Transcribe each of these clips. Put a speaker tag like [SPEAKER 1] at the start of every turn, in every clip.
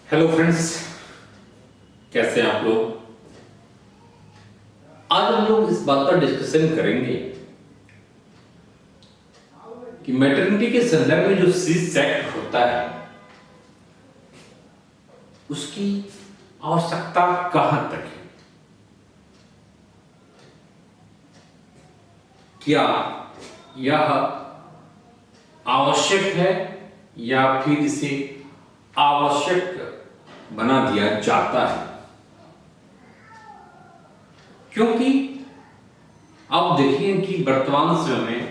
[SPEAKER 1] Hello friends, कैसे हैं आप लोग। आज हम लोग इस बात पर डिस्कशन करेंगे कि मैटरनिटी के संदर्भ में जो सी सेक्ट होता है उसकी आवश्यकता कहां तक है। क्या यह आवश्यक है या फिर इसे आवश्यक बना दिया जाता है, क्योंकि आप देखिए कि वर्तमान समय में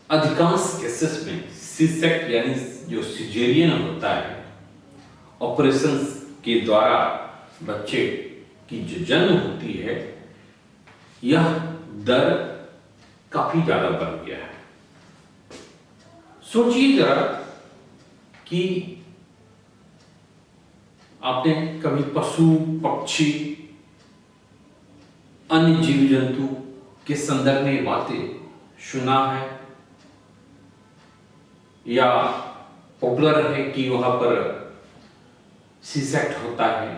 [SPEAKER 1] अधिकांश केसेस में सी सेक्ट यानी जो सिजेरियन होता है, ऑपरेशन के द्वारा बच्चे की जो जन्म होती है, यह दर काफी ज्यादा बढ़ गया है। सोचिए जरा कि आपने कभी पशु पक्षी अन्य जीव जंतु के संदर्भ में बातें सुना है या पॉपुलर है कि वहां पर सी सेक्ट होता है,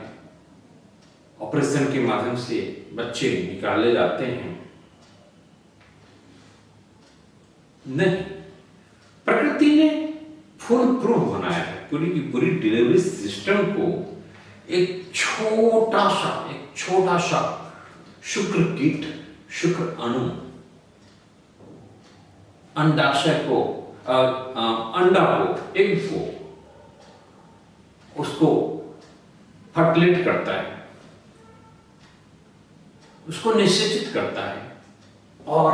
[SPEAKER 1] ऑपरेशन के माध्यम से बच्चे निकाले जाते हैं। नहीं, प्रकृति ने फुल प्रूफ बनाया है। पूरी की पूरी डिलीवरी सिस्टम को एक छोटा सा शुक्र कीट, शुक्र अणु, अंडाशय को, अंडा को, एग को, उसको फर्टिलेट करता है, उसको निषेचित करता है और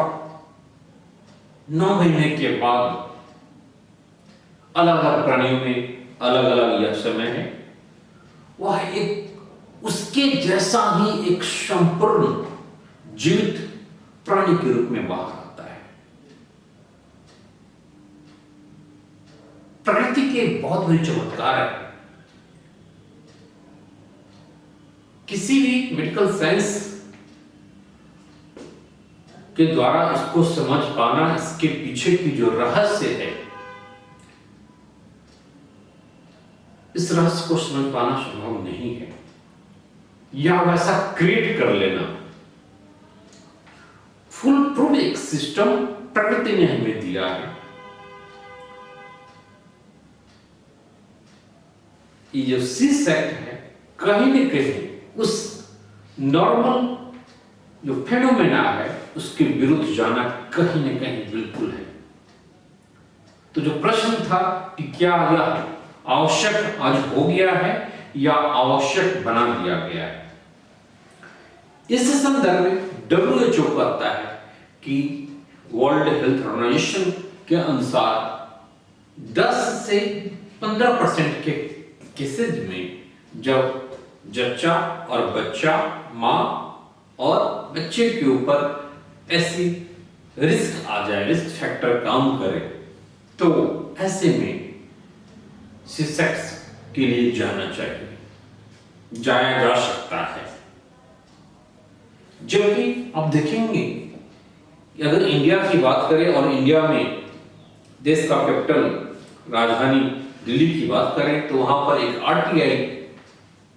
[SPEAKER 1] 9 महीने के बाद अलग अलग प्राणियों में अलग अलग यह समय है, वह एक उसके जैसा ही एक संपूर्ण जीवित प्राणी के रूप में बाहर आता है। प्रकृति के बहुत बड़ी चमत्कार है। किसी भी मेडिकल साइंस के द्वारा इसको समझ पाना, इसके पीछे की जो रहस्य है, इस रहस्य को समझ पाना संभव नहीं है या वैसा क्रिएट कर लेना। फुल प्रूफ एक सिस्टम प्रकृति ने हमें दिया है। ये जो सी सेक्ट है, कहीं न कहीं उस नॉर्मल जो फेनोमेना है उसके विरुद्ध जाना कहीं न कहीं बिल्कुल है। तो जो प्रश्न था कि क्या यह आवश्यक आज हो गया है या आवश्यक बना दिया गया है, इस संदर्भ में WHO कहता है कि वर्ल्ड हेल्थ ऑर्गेनाइजेशन के अनुसार 10 से 15% के केसेज में जब जच्चा और बच्चा, मां और बच्चे के ऊपर ऐसी रिस्क आ जाए, रिस्क फैक्टर काम करे, तो ऐसे में सी सेक्स के लिए जाना चाहिए, जाया जा सकता है। जबकि आप देखेंगे कि अगर इंडिया की बात करें और इंडिया में देश का कैपिटल राजधानी दिल्ली की बात करें, तो वहां पर एक RTI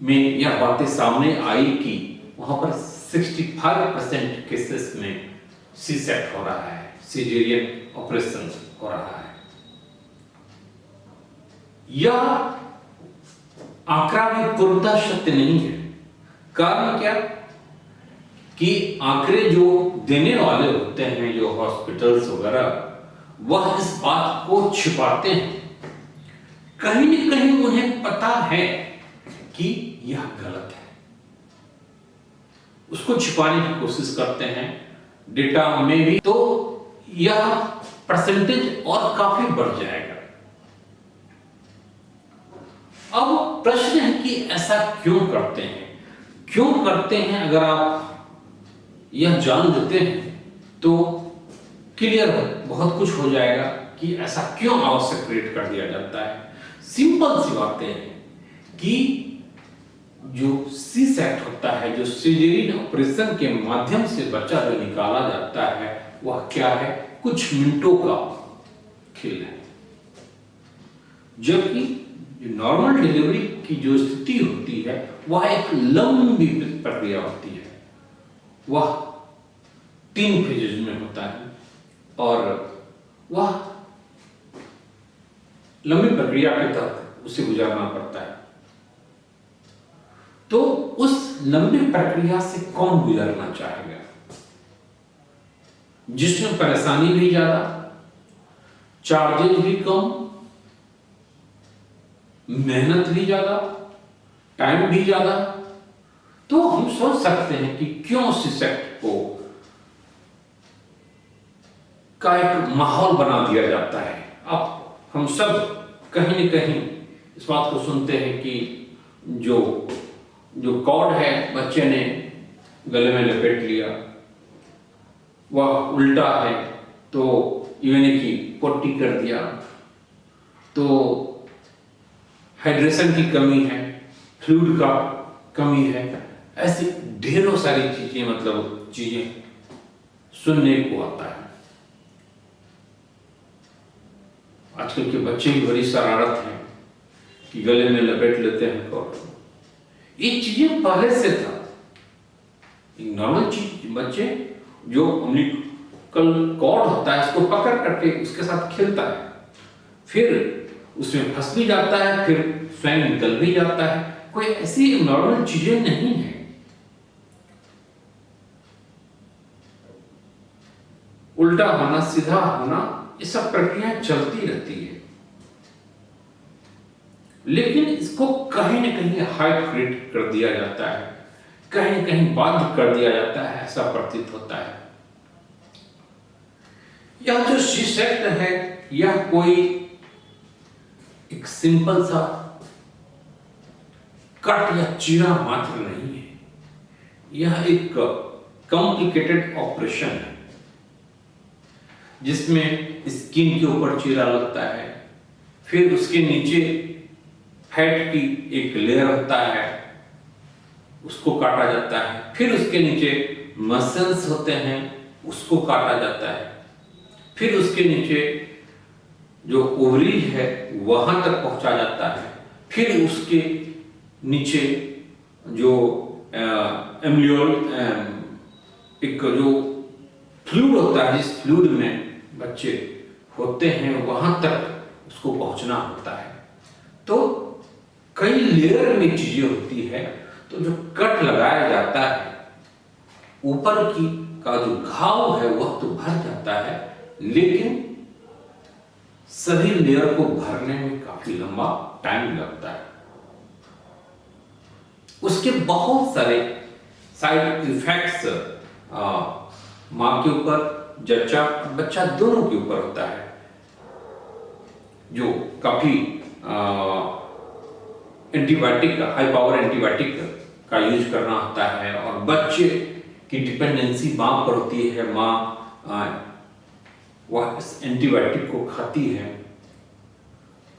[SPEAKER 1] में यह बातें सामने आई कि वहां पर 65% केसेस में सी सेक्ट हो रहा है, सिजेरियन ऑपरेशन हो रहा है। यह आंकड़ा भी पूर्णतः सत्य नहीं है। कारण क्या कि आंकड़े जो देने वाले होते हैं, जो हॉस्पिटल्स वगैरह, वह इस बात को छिपाते हैं। कहीं न कहीं उन्हें पता है कि यह गलत है, उसको छिपाने की कोशिश करते हैं डेटा में भी, तो यह परसेंटेज और काफी बढ़ जाएगा। अब प्रश्न है कि ऐसा क्यों करते हैं, क्यों करते हैं। अगर आप यह जान लेते हैं तो क्लियर बहुत कुछ हो जाएगा कि ऐसा क्यों आवश्यक क्रिएट कर दिया जाता है। सिंपल सी बातें हैं कि जो सी सेक्ट होता है, जो सिजेरियन ऑपरेशन के माध्यम से बच्चा जो निकाला जाता है, वह क्या है, कुछ मिनटों का खेल है। जबकि जो नॉर्मल डिलीवरी की जो स्थिति होती है वह एक लंबी प्रक्रिया होती है। वह 3 फेजेज में होता है और वह लंबी प्रक्रिया के तहत उसे गुजरना पड़ता है। तो उस लंबी प्रक्रिया से कौन गुजरना चाहेगा? जिसमें परेशानी भी ज्यादा, चार्जेस भी कम, मेहनत भी ज्यादा, टाइम भी ज्यादा। तो हम सोच सकते हैं कि क्यों सीसेक्ट को का एक माहौल बना दिया जाता है। अब हम सब कहीं न कहीं इस बात को सुनते हैं कि जो कॉर्ड है बच्चे ने गले में लपेट लिया, वह उल्टा है तो यानी कि पोटी कर दिया, तो हाइड्रेशन की कमी है, फ्लूइड का कमी है। ऐसी ढेरों सारी चीजें मतलब चीजें सुनने को आता है। आजकल के बच्चे की बड़ी शरारत है कि गले में लपेट लेते हैं कॉर्ड। ये चीजें पहले से था। एक नॉर्मल चीज, बच्चे जो अम्बिलिकल कॉर्ड होता है इसको पकड़ करके उसके साथ खेलता है, फिर उसमें फंस भी जाता है, फिर स्वयं निकल भी जाता है। कोई ऐसी नॉर्मल चीजें नहीं है। उल्टा होना, सीधा होना, ये सब प्रक्रिया चलती रहती है। लेकिन इसको कहीं न कहीं हाइपोक्रिट कर दिया जाता है, कहीं न कहीं बाध्य कर दिया जाता है, ऐसा प्रतीत होता है। यह जो सी-सेक्ट है यह कोई एक सिंपल सा कट या चीरा मात्र नहीं है। यह एक कॉम्प्लिकेटेड ऑपरेशन है जिसमें स्किन के ऊपर चीरा लगता है, फिर उसके नीचे फैट की एक लेयर होता है, उसको काटा जाता है, फिर उसके नीचे मसल्स होते हैं, उसको काटा जाता है, फिर उसके नीचे जो ओवरीज है वहां तक पहुंचा जाता है, फिर उसके नीचे जो एम्ब्रियोल एक जो फ्लूइड होता है, जिस फ्लूइड में बच्चे होते हैं वहां तक उसको पहुंचना होता है। तो कई लेयर में चीजें होती है। तो जो कट लगाया जाता है, ऊपर की का जो घाव है वह तो भर जाता है, लेकिन सभी लेयर को भरने में काफी लंबा टाइम लगता है। उसके बहुत सारे साइड इफेक्ट्स मां के ऊपर, जच्चा बच्चा दोनों के ऊपर होता है, जो काफी एंटीबायोटिक, हाई पावर एंटीबायोटिक का यूज करना होता है। और बच्चे की डिपेंडेंसी मां पर होती है। मां वह इस एंटीबायोटिक को खाती है,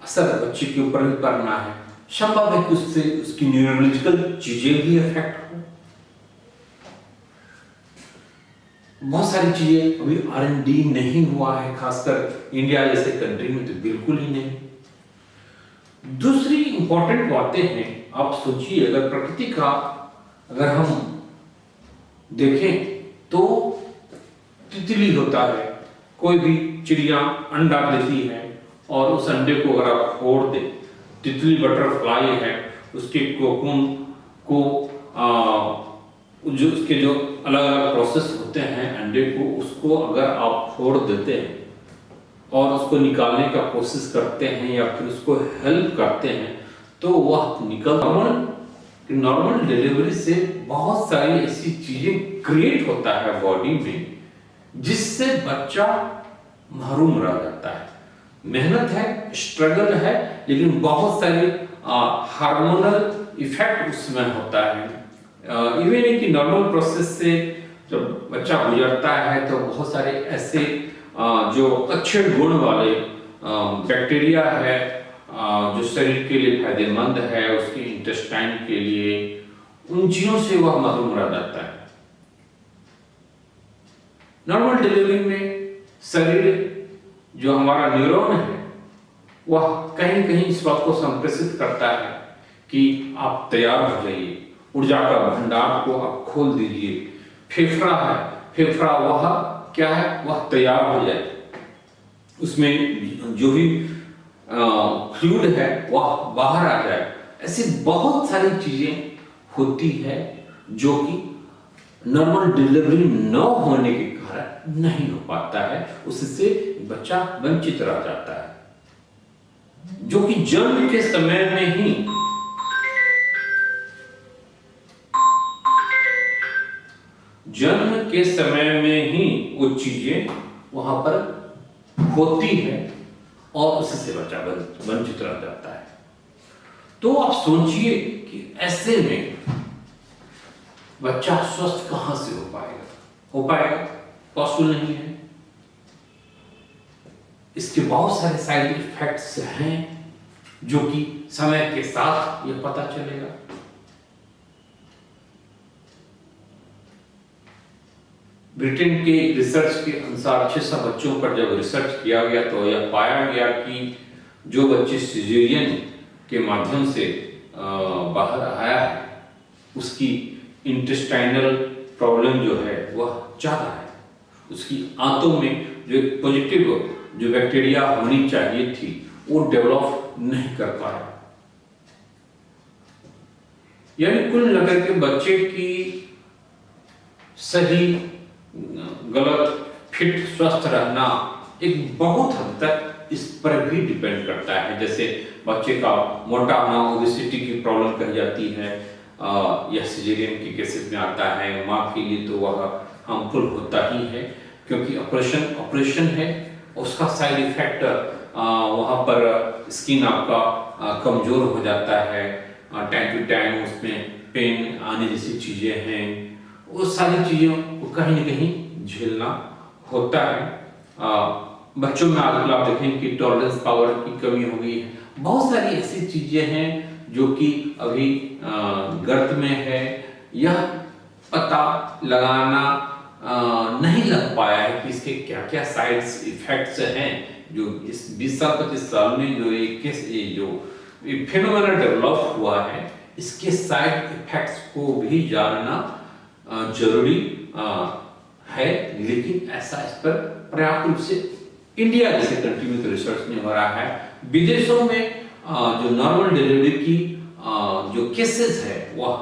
[SPEAKER 1] असर बच्चे के ऊपर भी पड़ना है। संभव है कि उससे उसकी न्यूरोलॉजिकल चीजें भी इफेक्ट हो। बहुत सारी चीजें अभी R&D नहीं हुआ है, खासकर इंडिया जैसे कंट्री में तो बिल्कुल ही नहीं। दूसरी इंपॉर्टेंट बातें हैं, आप सोचिए अगर प्रकृति का अगर हम देखें तो तितली होता है, कोई भी चिड़िया अंडा देती है और उस अंडे को अगर आप फोड़ दे, तितली बटरफ्लाई है, उसके कोकून को जो उसके जो अलग अलग प्रोसेस होते हैं अंडे को, उसको अगर आप फोड़ देते हैं और उसको निकालने का कोशिश करते हैं या फिर उसको हेल्प करते हैं तो वह नॉर्मल डिलीवरी से बहुत सारी ऐसी चीजें क्रिएट होता है बॉडी में जिससे बच्चा महरूम रह जाता है। मेहनत है, स्ट्रगल है, लेकिन बहुत सारे हार्मोनल इफेक्ट उसमें होता है। इवन कि नॉर्मल प्रोसेस से जब बच्चा गुजरता है तो बहुत सारे ऐसे जो अच्छे गुण वाले बैक्टीरिया है जो शरीर के लिए फायदेमंद है, उसके इंटेस्टाइन के लिए, उन चीजों से वह महरूम रह जाता है। नॉर्मल डिलीवरी में शरीर जो हमारा न्यूरॉन है वह कहीं न कहीं इस बात को संप्रेषित करता है कि आप तैयार हो जाइए, ऊर्जा का भंडार को आप खोल दीजिए। फेफड़ा है, फेफड़ा वह क्या है, वह तैयार हो जाए, उसमें जो भी फ्लूइड है वह बाहर आ जाए। ऐसी बहुत सारी चीजें होती है जो कि नॉर्मल डिलीवरी न होने के कारण नहीं हो पाता है, उससे बच्चा वंचित रह जाता है। जो कि जन्म के समय में ही वो चीजें वहां पर होती है और उससे बच्चा वंचित रह जाता है। तो आप सोचिए कि ऐसे में बच्चा स्वस्थ कहां से हो पाएगा, पॉसिबल नहीं है। इसके बहुत सारे साइड इफेक्ट्स हैं जो कि समय के साथ यह पता चलेगा। ब्रिटेन के रिसर्च के अनुसार 600 बच्चों पर जब रिसर्च किया गया तो यह पाया गया कि जो बच्चे सिजेरियन के माध्यम से बाहर आया है उसकी इंटेस्टाइनल प्रॉब्लम जो है वह ज्यादा है। उसकी आंतों में जो एक पॉजिटिव जो बैक्टीरिया होनी चाहिए थी वो डेवलप नहीं कर पाया। यानी कुल मिलाकर के बच्चे की सही गलत फिट स्वस्थ रहना एक बहुत हद तक इस पर भी डिपेंड करता है। जैसे बच्चे का मोटा होना, ओबेसिटी की प्रॉब्लम कही जाती है, यह सिजेरियन के केसेस में आता है। माँ के लिए तो वह हार्मफुल होता ही है क्योंकि ऑपरेशन है, उसका साइड इफेक्ट वहाँ पर स्किन आपका कमजोर हो जाता है, टाइम टू टाइम उसमें पेन आने जैसी चीजें हैं, वो सारी चीजों को कहीं न कहीं झेलना होता है। बच्चों में आजकल आप देखें कि टॉलरेंस पावर की कमी हो गई है। बहुत सारी ऐसी चीजें हैं जो कि अभी गर्त में है, यह पता लगाना नहीं लग पाया है कि इसके क्या क्या साइड इफेक्ट्स हैं। जो इस 20 साल 25 साल में जो फिनोमेना डेवलप हुआ है, इसके साइड इफेक्ट्स को भी जानना जरूरी है। लेकिन ऐसा इस पर पर्याप्त रूप से इंडिया जैसे कंट्री में तो रिसर्च नहीं हो रहा है। विदेशों में जो नॉर्मल डिलीवरी की जो केसेस है वह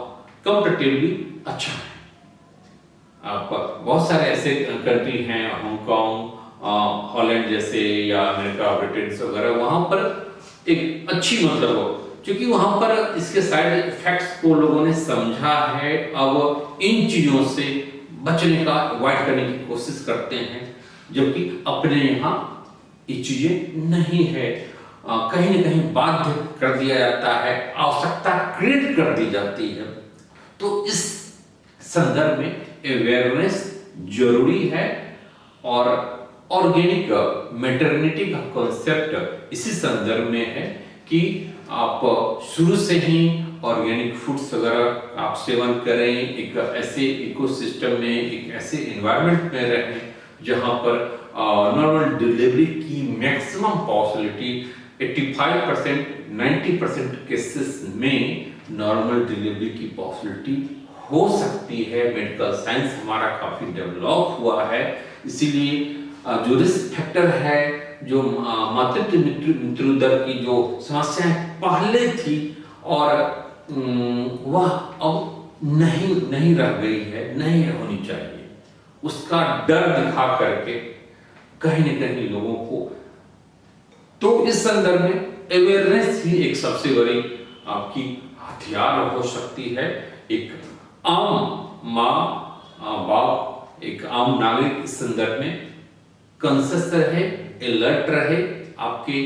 [SPEAKER 1] कंपैरेटिवली अच्छा है। बहुत सारे ऐसे कंट्री हैं, हांगकांग, हॉलैंड जैसे या अमेरिका, ब्रिटेन वगैरह, वहां पर एक अच्छी मतलब हो, क्योंकि वहां पर इसके साइड इफेक्ट्स को लोगों ने समझा है। अब इन चीजों से बचने का, अवॉइड करने की कोशिश करते हैं, जबकि अपने यहाँ ये चीजें नहीं है। कहीं न कहीं बाध्य कर दिया जाता है, आवश्यकता क्रिएट कर दी जाती है। तो इस संदर्भ में अवेयरनेस जरूरी है और ऑर्गेनिक मैटरनिटी का कॉन्सेप्ट इसी संदर्भ में है कि आप शुरू से ही ऑर्गेनिक फूड्स वगैरह आप सेवन करें, एक ऐसे इकोसिस्टम में, एक ऐसे एनवायरनमेंट में रहें जहां पर नॉर्मल डिलीवरी की मैक्सिमम पॉसिबिलिटी 85% 90% केसेस में नॉर्मल डिलीवरी की पॉसिबिलिटी हो सकती है। मेडिकल साइंस हमारा काफी डेवलप हुआ है, इसीलिए जो रिस्क फैक्टर है, जो मातृत्व मृत्यु दर की जो समस्याएं पहले थी और वह अब नहीं रह गई है, नहीं होनी चाहिए, उसका डर दिखा करके कहीं न कहीं लोगों को, तो इस संदर्भ में अवेयरनेस ही एक सबसे बड़ी आपकी हथियार हो सकती है। एक आम माँ बाप, एक आम नागरिक इस संदर्भ में कॉन्शियस रहे, अलर्ट रहे, आपके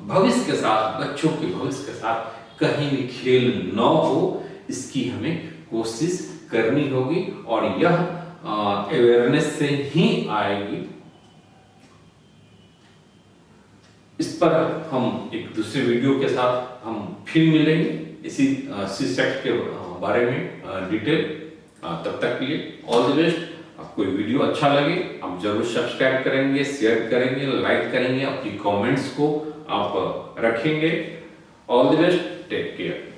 [SPEAKER 1] भविष्य के साथ, बच्चों के भविष्य के साथ कहीं भी खेल न हो, इसकी हमें कोशिश करनी होगी और यह अवेयरनेस से ही आएगी। इस पर हम एक दूसरे वीडियो के साथ हम फिर मिलेंगे इसी सी सेक्ट के बारे में डिटेल। तब तक के लिए ऑल द बेस्ट। आपको ये वीडियो अच्छा लगे आप जरूर सब्सक्राइब करेंगे, शेयर करेंगे, लाइक करेंगे, अपनी कमेंट्स को आप रखेंगे। All the best, take care.